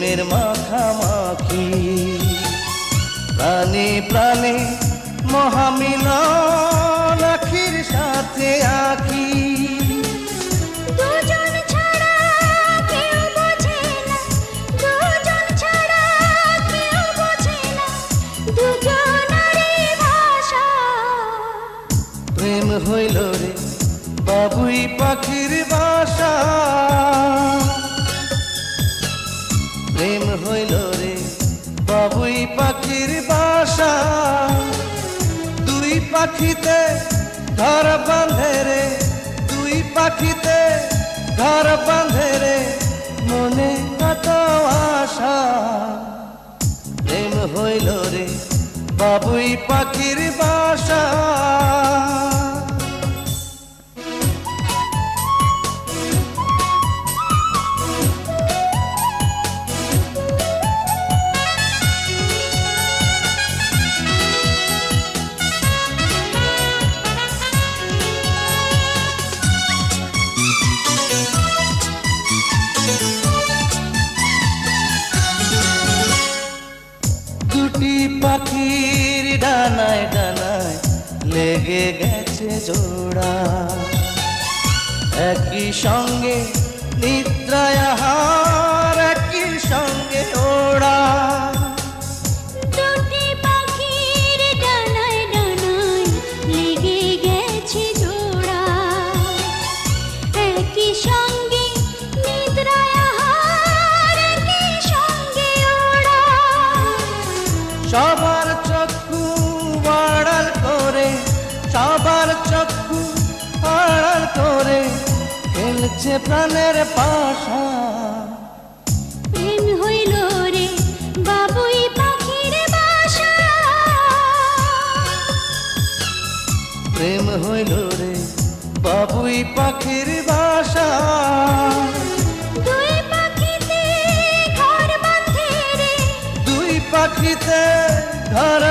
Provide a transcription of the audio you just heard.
প্রেমের মাখামাখি, প্রাণে প্রাণে মহামিলন আখির সাথে আখি। দুজন ছাড়া কেউ বোঝে না, দুজন ছাড়া কেউ বোঝে না, দুজনারই ভাষা। প্রেম হইল রে বাবুই পাখির বাসা, প্রেম হইল রে বাবুই পাখির বাসা। দুই পাখিতে ঘর বাঁধে রে, দুই পাখিতে ঘর বাঁধে রে, মনে কত আশা। প্রেম হইল রে বাবুই পাখির বাসা। দুটি পাখির ডানায় ডানায় লেগে গেছে জোড়া, একই সঙ্গে নিদ্রায় আহার, একই সঙ্গে ওড়া। দুটি পাখির ডানায় ডানায় লেগে গেছে জোড়া, একই সঙ্গে নিদ্রায় আহার, একই সঙ্গে ওড়া। সবার চক্ষু আড়াল করে, সবার চক্ষু আড়াল করে খেলছে প্রাণের পাশা। প্রেম হইল রে বাবুই পাখির বাসা, প্রেম হইল রে বাবুই পাখির বাসা। দুই পাখিতে ঘর বাঁধে রে, দুই পাখিতে ঘর